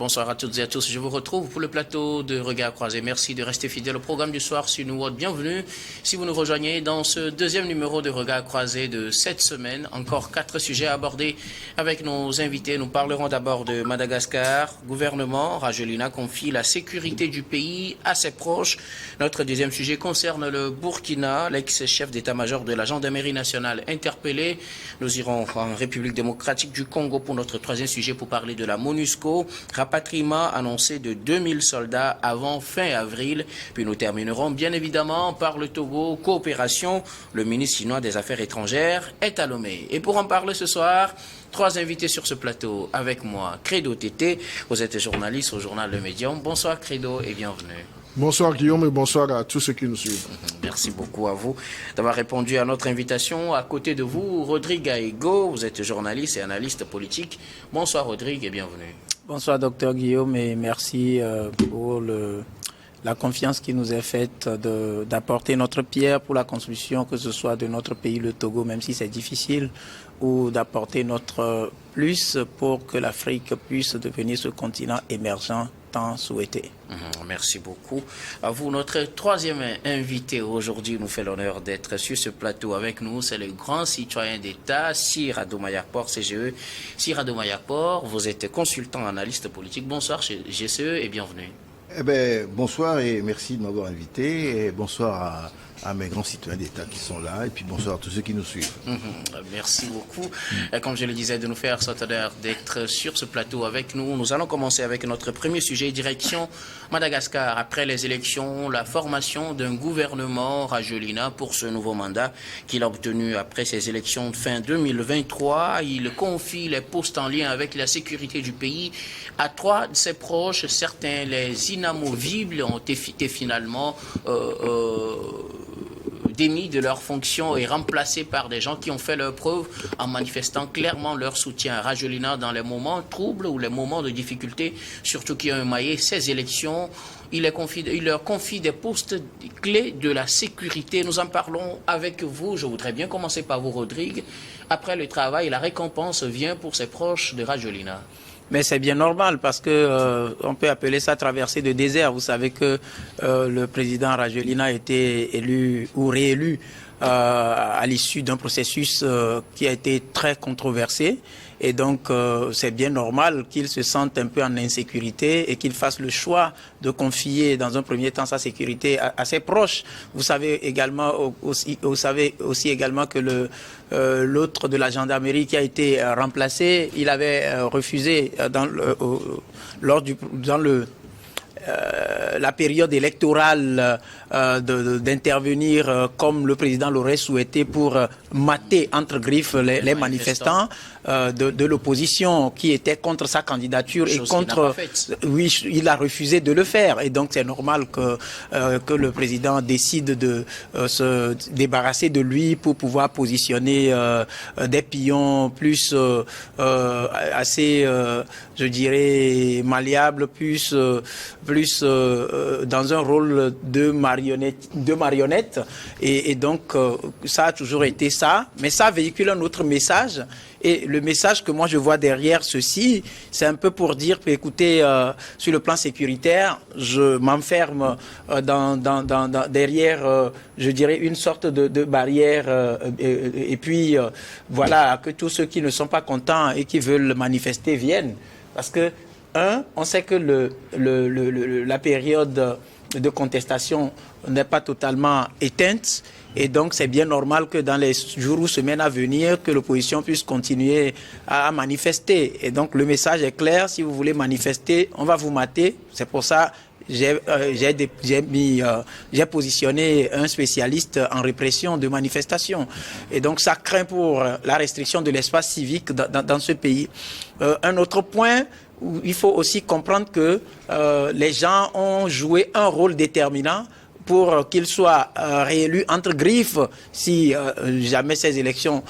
Bonsoir à toutes et à tous. Je vous retrouve pour le plateau de Regard Croisé. Merci de rester fidèle au programme du soir sur New World. Bienvenue si vous nous rejoignez dans ce deuxième numéro de Regard Croisé de cette semaine. Encore 4 sujets à aborder avec nos invités. Nous parlerons d'abord de Madagascar. Gouvernement, Rajoelina confie la sécurité du pays à ses proches. Notre deuxième sujet concerne le Burkina. L'ex-chef d'état-major de la gendarmerie nationale interpellé. Nous irons en République démocratique du Congo pour notre troisième sujet pour parler de la MONUSCO. Rapatriement annoncé de 2000 soldats avant fin avril. Puis nous terminerons bien évidemment par le Togo. Coopération. Le ministre chinois des Affaires étrangères est à Lomé. Et pour en parler ce soir, 3 invités sur ce plateau avec moi. Credo Tété, vous êtes journaliste au journal Le Médium. Bonsoir Credo et bienvenue. Bonsoir Guillaume et bonsoir à tous ceux qui nous suivent. Merci beaucoup à vous d'avoir répondu à notre invitation. À côté de vous, Rodrigue Aïgo, vous êtes journaliste et analyste politique. Bonsoir Rodrigue et bienvenue. Bonsoir docteur Guillaume et merci pour la confiance qui nous est faite d'apporter notre pierre pour la construction, que ce soit de notre pays, le Togo, même si c'est difficile, ou d'apporter notre plus pour que l'Afrique puisse devenir ce continent émergent tant souhaité. Merci beaucoup. À vous, notre troisième invité aujourd'hui nous fait l'honneur d'être sur ce plateau avec nous. C'est le grand citoyen d'État, Sir Adomayakpor, CGE. Sir Adomayakpor, vous êtes consultant analyste politique. Bonsoir chez GCE et bienvenue. Eh bien, bonsoir et merci de m'avoir invité. Et bonsoir à mes grands citoyens d'État qui sont là. Et puis bonsoir à tous ceux qui nous suivent. Merci beaucoup. Comme je le disais, de nous faire cet honneur d'être sur ce plateau avec nous. Nous allons commencer avec notre premier sujet, direction Madagascar. Après les élections, la formation d'un gouvernement Rajoelina pour ce nouveau mandat qu'il a obtenu après ces élections de fin 2023. Il confie les postes en lien avec la sécurité du pays à 3 de ses proches. Certains, les inamovibles, ont été finalement démis de leurs fonctions et remplacés par des gens qui ont fait leur preuve en manifestant clairement leur soutien à Rajoelina dans les moments troubles ou les moments de difficulté, surtout qui ont émaillé ces élections. Il leur confie des postes clés de la sécurité. Nous en parlons avec vous. Je voudrais bien commencer par vous, Rodrigue. Après le travail, la récompense vient pour ses proches de Rajoelina. Mais c'est bien normal parce que on peut appeler ça traversée de désert. Vous savez que le président Rajoelina a été élu ou réélu à l'issue d'un processus qui a été très controversé. Et donc, c'est bien normal qu'il se sente un peu en insécurité et qu'il fasse le choix de confier dans un premier temps sa sécurité à ses proches. Vous savez également aussi également que l'autre de la gendarmerie qui a été remplacé, il avait refusé la période électorale d'intervenir comme le président l'aurait souhaité pour mater entre griffes les manifestants de l'opposition qui étaient contre sa candidature et contre... Oui, il a refusé de le faire et donc c'est normal que le président décide de se débarrasser de lui pour pouvoir positionner des pions plus assez, je dirais, malléables, plus dans un rôle de marionnette. Et donc, ça a toujours été ça. Mais ça véhicule un autre message. Et le message que moi je vois derrière ceci, c'est un peu pour dire, écoutez, sur le plan sécuritaire, je m'enferme derrière, je dirais, une sorte de barrière. Et puis, voilà, que tous ceux qui ne sont pas contents et qui veulent manifester viennent. Parce que, on sait que la période de contestation n'est pas totalement éteinte et donc c'est bien normal que dans les jours ou semaines à venir que l'opposition puisse continuer à manifester et donc le message est clair, si vous voulez manifester, on va vous mater. C'est pour ça j'ai positionné un spécialiste en répression de manifestations et donc ça craint pour la restriction de l'espace civique dans ce pays. Un autre point, il faut aussi comprendre que les gens ont joué un rôle déterminant pour qu'ils soient réélus entre griffes si jamais ces élections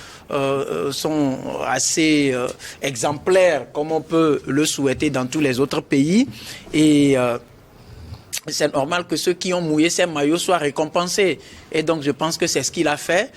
sont assez exemplaires comme on peut le souhaiter dans tous les autres pays. Et c'est normal que ceux qui ont mouillé ces maillots soient récompensés. Et donc, je pense que c'est ce qu'il a fait.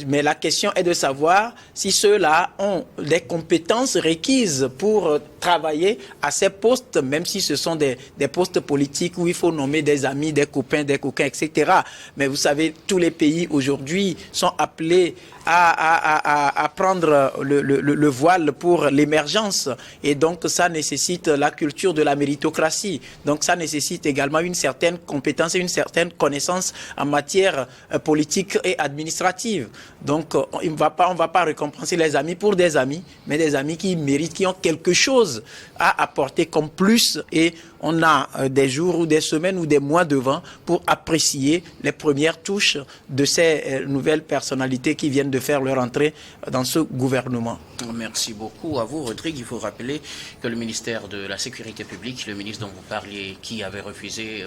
Mais la question est de savoir si ceux-là ont des compétences requises pour travailler à ces postes, même si ce sont des postes politiques où il faut nommer des amis, des copains, des coquins, etc. Mais vous savez, tous les pays aujourd'hui sont appelés à prendre le voile pour l'émergence. Et donc, ça nécessite la culture de la méritocratie. Donc, ça nécessite également une certaine compétence et une certaine connaissance en matière politique et administrative. Donc, on ne va pas récompenser les amis pour des amis, mais des amis qui méritent, qui ont quelque chose à apporter comme plus. Et on a des jours ou des semaines ou des mois devant pour apprécier les premières touches de ces nouvelles personnalités qui viennent de faire leur entrée dans ce gouvernement. Merci beaucoup à vous, Rodrigue. Il faut rappeler que le ministère de la Sécurité publique, le ministre dont vous parliez, qui avait refusé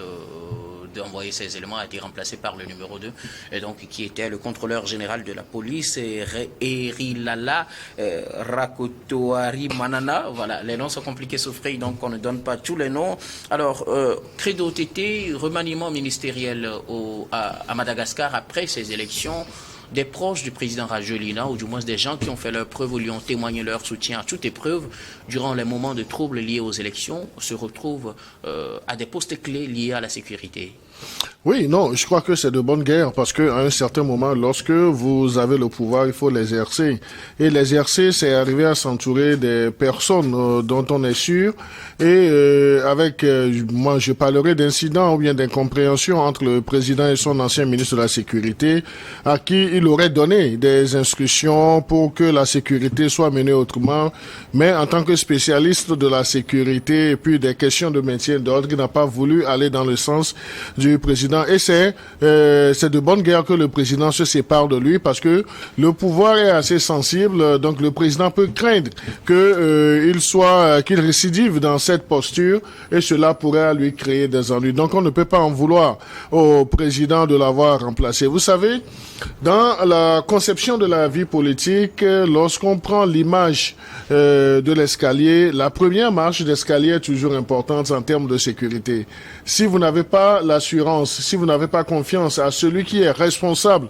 d'envoyer ces éléments, a été remplacé par le numéro 2, et donc qui était le contrôleur général de la police, Erilala Rakotoari Manana. Voilà, les noms sont compliqués, Soufri, donc on ne donne pas tous les noms. Alors, Credo Tété, remaniement ministériel à Madagascar après ces élections. Des proches du président Rajoelina, ou du moins des gens qui ont fait leur preuve ou lui ont témoigné leur soutien à toute épreuve durant les moments de troubles liés aux élections, se retrouvent à des postes clés liés à la sécurité. Oui, non, je crois que c'est de bonne guerre parce que à un certain moment, lorsque vous avez le pouvoir, il faut l'exercer. Et l'exercer, c'est arriver à s'entourer des personnes dont on est sûr. Et moi, je parlerai d'incidents ou bien d'incompréhension entre le président et son ancien ministre de la Sécurité, à qui il aurait donné des instructions pour que la sécurité soit menée autrement. Mais en tant que spécialiste de la sécurité et puis des questions de maintien d'ordre, il n'a pas voulu aller dans le sens du président. Et c'est de bonne guerre que le président se sépare de lui parce que le pouvoir est assez sensible. Donc le président peut craindre qu'il récidive dans cette posture et cela pourrait lui créer des ennuis. Donc on ne peut pas en vouloir au président de l'avoir remplacé. Vous savez, dans la conception de la vie politique, lorsqu'on prend l'image de l'escalier, la première marche d'escalier est toujours importante en termes de sécurité. Si vous n'avez pas l'assurance, si vous n'avez pas confiance à celui qui est responsable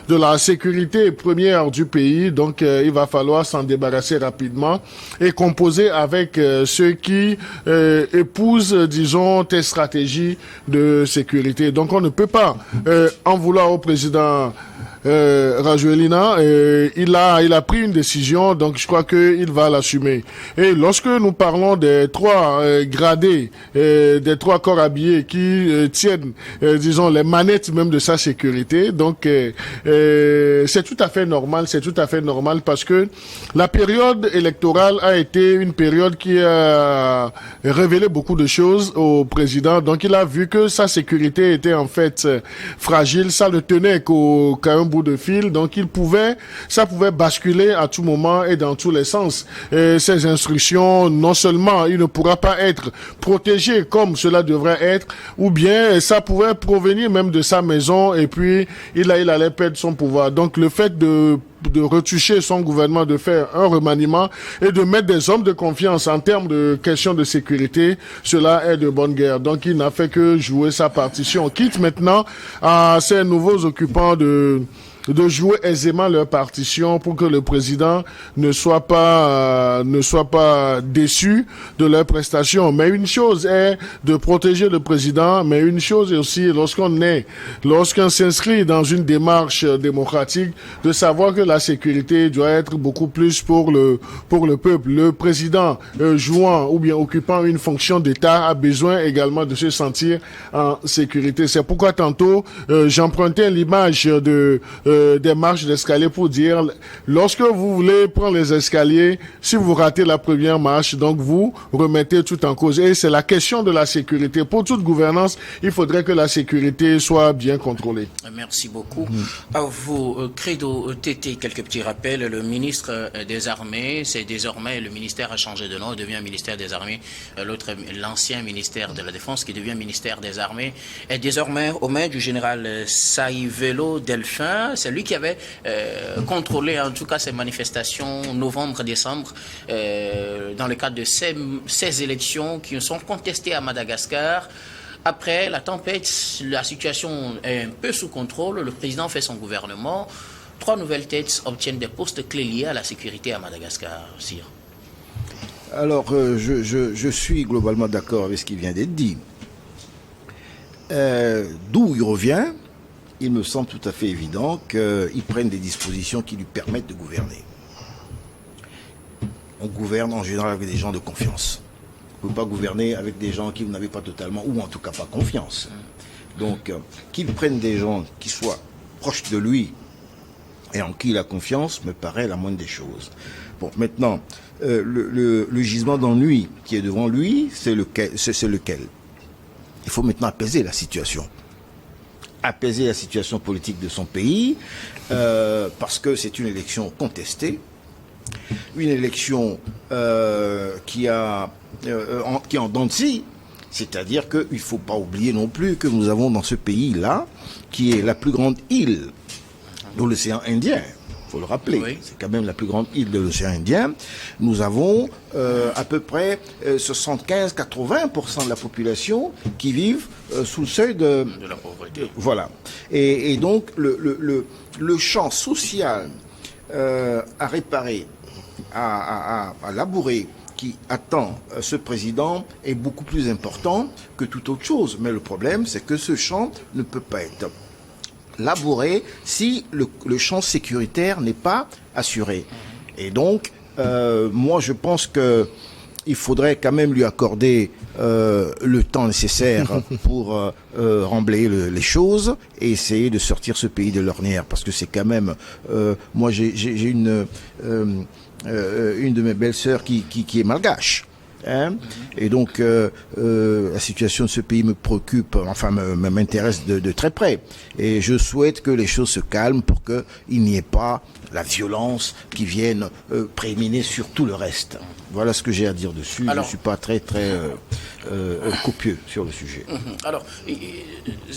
de la sécurité première du pays, donc il va falloir s'en débarrasser rapidement et composer avec ceux qui épousent, disons, tes stratégies de sécurité. Donc on ne peut pas en vouloir au président Rajoelina. Il a pris une décision, donc je crois qu'il va l'assumer. Et lorsque nous parlons des trois gradés, des trois corps habillés qui tiennent, disons, les manettes même de sa sécurité, donc c'est tout à fait normal parce que la période électorale a été une période qui a révélé beaucoup de choses au président. Donc il a vu que sa sécurité était en fait fragile, ça le tenait qu'à un bout de fil, donc ça pouvait basculer à tout moment et dans tous les sens. Et ces instructions, non seulement il ne pourra pas être protégé comme cela devrait être, ou bien ça pouvait provenir même de sa maison et puis il allait perdre son pouvoir. Donc le fait de retoucher son gouvernement, de faire un remaniement et de mettre des hommes de confiance en termes de questions de sécurité, cela est de bonne guerre. Donc il n'a fait que jouer sa partition. Quitte maintenant à ces nouveaux occupants de jouer aisément leur partition pour que le président ne soit pas déçu de leurs prestations. Mais une chose est de protéger le président, mais une chose est aussi lorsqu'on s'inscrit dans une démarche démocratique, de savoir que la sécurité doit être beaucoup plus pour le peuple. Le président jouant ou bien occupant une fonction d'État a besoin également de se sentir en sécurité. C'est pourquoi tantôt j'empruntais l'image des marches d'escalier pour dire, lorsque vous voulez prendre les escaliers, si vous ratez la première marche, donc vous remettez tout en cause. Et c'est la question de la sécurité. Pour toute gouvernance, il faudrait que la sécurité soit bien contrôlée. Merci beaucoup. À vous, Credo Tété, quelques petits rappels. Le ministre des Armées, c'est désormais, le ministère a changé de nom, il devient ministère des Armées. L'ancien ministère de la Défense, qui devient ministère des Armées, est désormais aux mains du général Saïvelo Delphin. C'est lui qui avait contrôlé en tout cas ces manifestations novembre-décembre dans le cadre de ces élections qui sont contestées à Madagascar. après la tempête, la situation est un peu sous contrôle, le président fait son gouvernement, 3 nouvelles têtes obtiennent des postes clés liés à la sécurité à Madagascar, Sire. Alors, je suis globalement d'accord avec ce qui vient d'être dit. D'où il revient, il me semble tout à fait évident qu'ils prennent des dispositions qui lui permettent de gouverner. On gouverne en général avec des gens de confiance. On ne peut pas gouverner avec des gens qui vous n'avez pas totalement, ou en tout cas pas confiance. Donc, qu'ils prennent des gens qui soient proches de lui et en qui il a confiance me paraît la moindre des choses. Bon, maintenant, le gisement d'ennui qui est devant lui, c'est lequel? Il faut maintenant apaiser la situation. Apaiser la situation politique de son pays, parce que c'est une élection contestée, une élection qui est en dents de scie, c'est-à-dire qu'il ne faut pas oublier non plus que nous avons dans ce pays-là, qui est la plus grande île de l'océan Indien, il faut le rappeler, oui. C'est quand même la plus grande île de l'océan Indien, nous avons à peu près 75-80% de la population qui vivent sous le seuil de la pauvreté. Voilà. Et donc le champ social à réparer, à labourer, qui attend ce président est beaucoup plus important que toute autre chose. Mais le problème, c'est que ce champ ne peut pas être labouré si le champ sécuritaire n'est pas assuré. Et donc, moi, je pense que il faudrait quand même lui accorder le temps nécessaire pour remblayer les choses et essayer de sortir ce pays de l'ornière. Parce que c'est quand même... moi, j'ai une de mes belles-sœurs qui est malgache. Hein? Et donc, la situation de ce pays me préoccupe, enfin, m'intéresse de très près. Et je souhaite que les choses se calment pour qu'il n'y ait pas la violence qui vienne préminer sur tout le reste. Voilà ce que j'ai à dire dessus. Alors, je ne suis pas très copieux sur le sujet. Alors,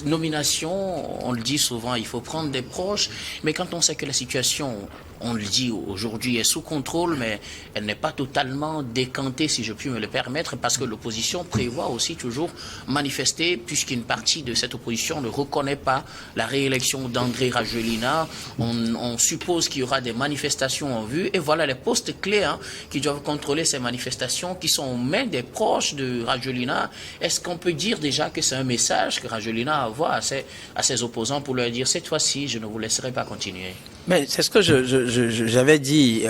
nomination, on le dit souvent, il faut prendre des proches, mais quand on sait que la situation, on le dit aujourd'hui, est sous contrôle, mais elle n'est pas totalement décantée, si je puis me le permettre, parce que l'opposition prévoit aussi toujours manifester, puisqu'une partie de cette opposition ne reconnaît pas la réélection d'André Rajoelina. On suppose qu'il y aura des manifestations en vue, et voilà les postes clés qui doivent contrôler ces manifestations, qui sont aux mains des proches de Rajoelina. Est-ce qu'on peut dire déjà que c'est un message que Rajoelina envoie à ses opposants pour leur dire, cette fois-ci, je ne vous laisserai pas continuer? Mais c'est ce que j'avais dit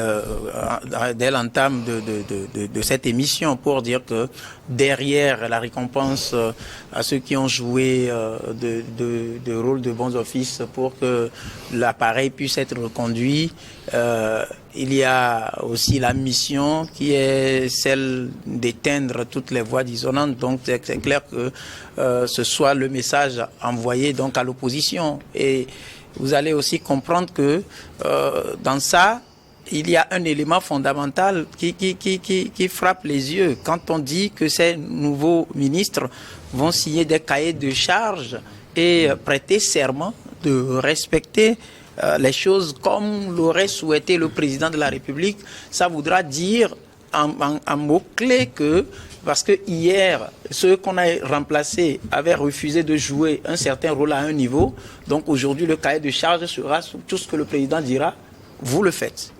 dès l'entame de cette émission, pour dire que derrière la récompense à ceux qui ont joué de rôle de bons offices pour que l'appareil puisse être reconduit, il y a aussi la mission qui est celle d'éteindre toutes les voix dissonantes. Donc c'est clair que ce soit le message envoyé donc à l'opposition. Et vous allez aussi comprendre que dans ça, il y a un élément fondamental qui frappe les yeux. Quand on dit que ces nouveaux ministres vont signer des cahiers de charges et prêter serment de respecter les choses comme l'aurait souhaité le président de la République, ça voudra dire en mots-clés que, parce que hier, ceux qu'on a remplacés avaient refusé de jouer un certain rôle à un niveau, donc aujourd'hui le cahier de charge sera tout ce que le président dira, vous le faites.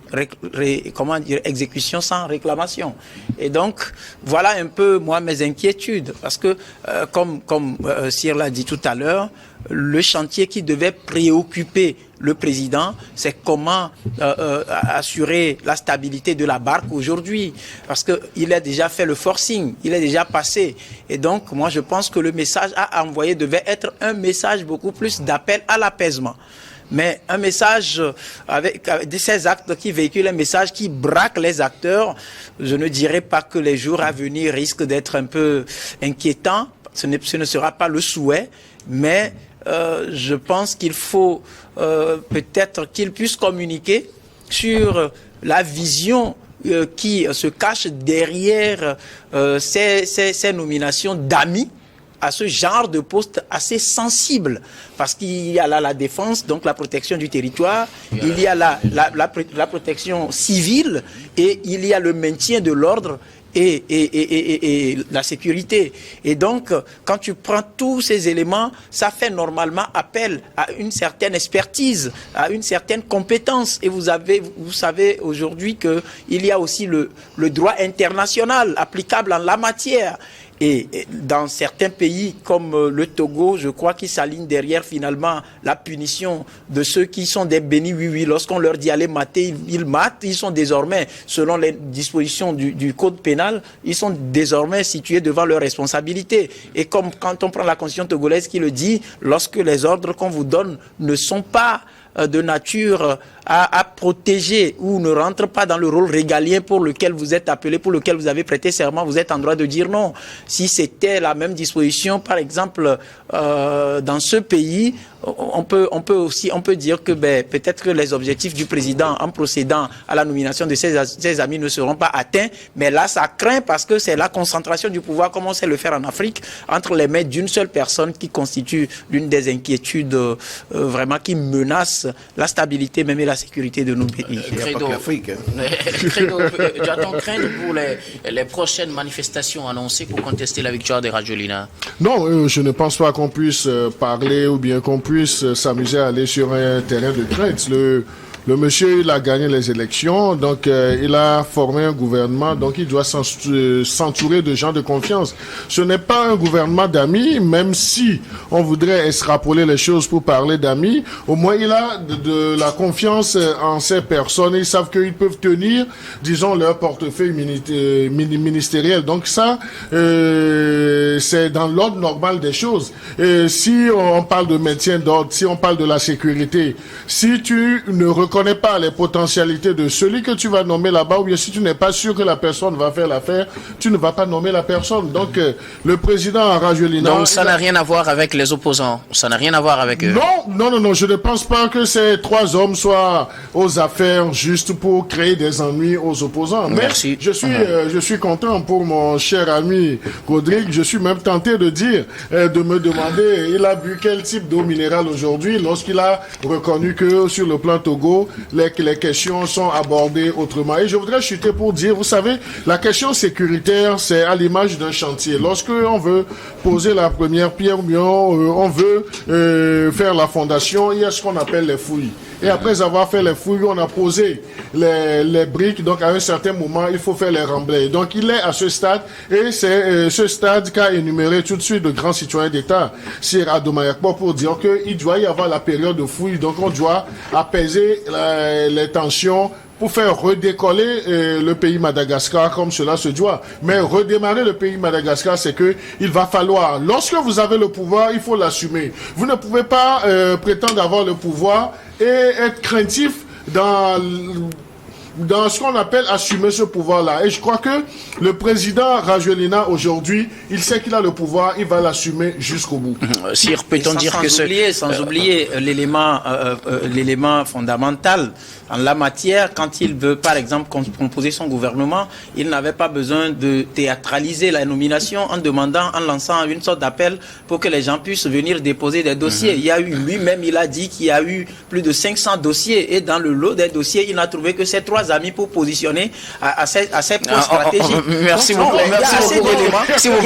Comment dire, exécution sans réclamation. Et donc, voilà un peu, moi, mes inquiétudes. Parce que, comme Sir l'a dit tout à l'heure, le chantier qui devait préoccuper le président, c'est comment assurer la stabilité de la barque aujourd'hui. Parce qu'il a déjà fait le forcing, il est déjà passé. Et donc, moi, je pense que le message à envoyer devait être un message beaucoup plus d'appel à l'apaisement. Mais un message avec ces actes qui véhiculent un message qui braque les acteurs, je ne dirais pas que les jours à venir risquent d'être un peu inquiétants. Ce ne sera pas le souhait, mais je pense qu'il faut peut-être qu'ils puissent communiquer sur la vision qui se cache derrière ces nominations d'amis à ce genre de poste assez sensible, parce qu'il y a là la défense, donc la protection du territoire, il y a la protection civile, et il y a le maintien de l'ordre, et la sécurité. Et donc, quand tu prends tous ces éléments, ça fait normalement appel à une certaine expertise, à une certaine compétence. Et vous savez aujourd'hui qu'il y a aussi le droit international applicable en la matière. Et dans certains pays comme le Togo, je crois qu'ils s'alignent derrière finalement la punition de ceux qui sont des bénis oui-oui. Lorsqu'on leur dit aller mater, ils matent. Ils sont désormais, selon les dispositions du code pénal, ils sont désormais situés devant leurs responsabilités. Et comme quand on prend la constitution togolaise qui le dit, lorsque les ordres qu'on vous donne ne sont pas de nature à protéger ou ne rentre pas dans le rôle régalien pour lequel vous êtes appelé, pour lequel vous avez prêté serment, vous êtes en droit de dire non. Si c'était la même disposition, par exemple, dans ce pays, on peut dire que peut-être que les objectifs du président en procédant à la nomination de ses amis ne seront pas atteints, mais là ça craint parce que c'est la concentration du pouvoir, comme on sait le faire en Afrique, entre les mains d'une seule personne qui constitue l'une des inquiétudes vraiment qui menace la stabilité même et la sécurité de nos pays. Credo, doit-on craindre pour les prochaines manifestations annoncées pour contester la victoire de Rajoelina? Non, je ne pense pas qu'on puisse parler ou bien qu'on puisse s'amuser à aller sur un terrain de crainte. Le monsieur, il a gagné les élections, donc il a formé un gouvernement, donc il doit s'entourer de gens de confiance. Ce n'est pas un gouvernement d'amis, même si on voudrait extrapoler les choses pour parler d'amis. Au moins, il a de la confiance en ces personnes. Ils savent qu'ils peuvent tenir, disons, leur portefeuille ministériel. Donc ça, c'est dans l'ordre normal des choses. Et si on parle de maintien d'ordre, si on parle de la sécurité, si tu ne reconnais pas les potentialités de celui que tu vas nommer là-bas, ou bien si tu n'es pas sûr que la personne va faire l'affaire, tu ne vas pas nommer la personne. Donc, le président Rajoelina... Donc, ça n'a rien à voir avec les opposants. Ça n'a rien à voir avec eux. Non. Je ne pense pas que ces trois hommes soient aux affaires juste pour créer des ennuis aux opposants. Merci. Mais je suis content pour mon cher ami Rodrigue. Je suis même tenté de dire, de me demander, il a bu quel type d'eau minérale aujourd'hui lorsqu'il a reconnu que sur le plan Togo, les questions sont abordées autrement. Et je voudrais chuter pour dire, vous savez, la question sécuritaire, c'est à l'image d'un chantier. Lorsque on veut poser la première pierre, on veut faire la fondation, il y a ce qu'on appelle les fouilles. Et après avoir fait les fouilles, on a posé les briques. Donc, à un certain moment, il faut faire les remblais. Donc, il est à ce stade. Et c'est ce stade qu'a énuméré tout de suite le grand citoyen d'État, Sir Adomayakpo, pour dire qu'il doit y avoir la période de fouille. Donc, on doit apaiser les tensions pour faire redécoller le pays Madagascar comme cela se doit. Mais redémarrer le pays Madagascar, c'est que il va falloir, lorsque vous avez le pouvoir, il faut l'assumer. Vous ne pouvez pas prétendre avoir le pouvoir et être craintif dans ce qu'on appelle assumer ce pouvoir-là. Et je crois que le président Rajoelina, aujourd'hui, il sait qu'il a le pouvoir, il va l'assumer jusqu'au bout. Sire, peut-on dire que sans oublier l'élément fondamental en la matière, quand il veut, par exemple, composer son gouvernement, il n'avait pas besoin de théâtraliser la nomination en lançant une sorte d'appel pour que les gens puissent venir déposer des dossiers. Il y a eu, lui-même, il a dit qu'il y a eu plus de 500 dossiers et dans le lot des dossiers, il n'a trouvé que ces trois amis pour positionner à ces postes stratégiques. Merci beaucoup. S'il vous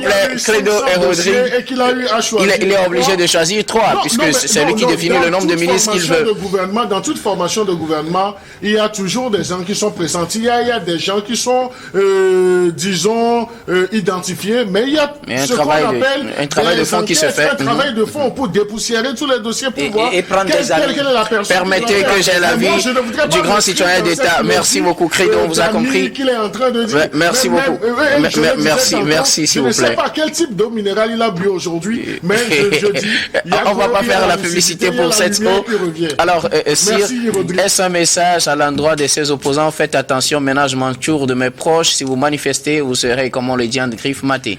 plaît, Credo et Rodrigue, il est obligé de choisir trois, puisque c'est lui qui définit le nombre de ministres qu'il veut. Dans toute formation de gouvernement, il y a toujours des gens qui sont pressentis, il y a des gens qui sont, disons, identifiés, mais il y a ce qu'on appelle un travail de fond qui se fait. Un travail de fond pour dépoussiérer tous les dossiers pour voir quelle est la personne. Permettez que j'ai l'avis du grand citoyen d'État. Merci beaucoup, Credo, on vous a compris. Merci beaucoup. Merci, s'il vous plaît. Je ne sais pas quel type d'eau minérale il a bu aujourd'hui, mais je dis... On ne va pas faire la publicité pour cette eau. Alors, est-ce un message à l'endroit de ses opposants? Faites attention, ménage tour de mes proches. Si vous manifestez, vous serez, comme on le dit en griffe, maté.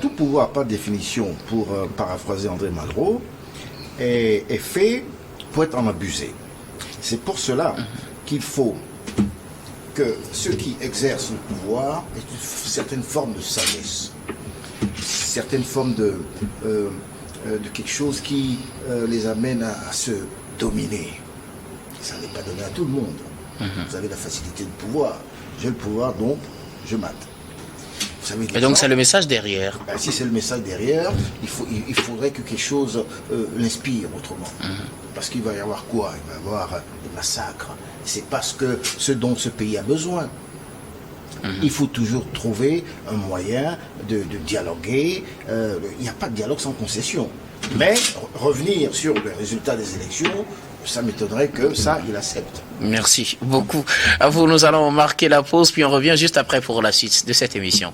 Tout pouvoir, par définition, pour paraphraser André Malraux, est fait pour être en abusé. C'est pour cela qu'il faut que ceux qui exercent le pouvoir aient une certaine forme de sagesse, certaine forme de quelque chose qui les amène à se dominer. Ça n'est pas donné à tout le monde. Vous avez la facilité de pouvoir. J'ai le pouvoir, donc je mate. Vous savez, Et donc c'est le message derrière. Ben, si c'est le message derrière, il faudrait que quelque chose l'inspire autrement. Parce qu'il va y avoir quoi? Il va y avoir des massacres. C'est parce que ce dont ce pays a besoin. Il faut toujours trouver un moyen de dialoguer. Il n'y a pas de dialogue sans concession. Mais revenir sur le résultat des élections, ça m'étonnerait que ça, il accepte. Merci beaucoup. À vous, nous allons marquer la pause, puis on revient juste après pour la suite de cette émission.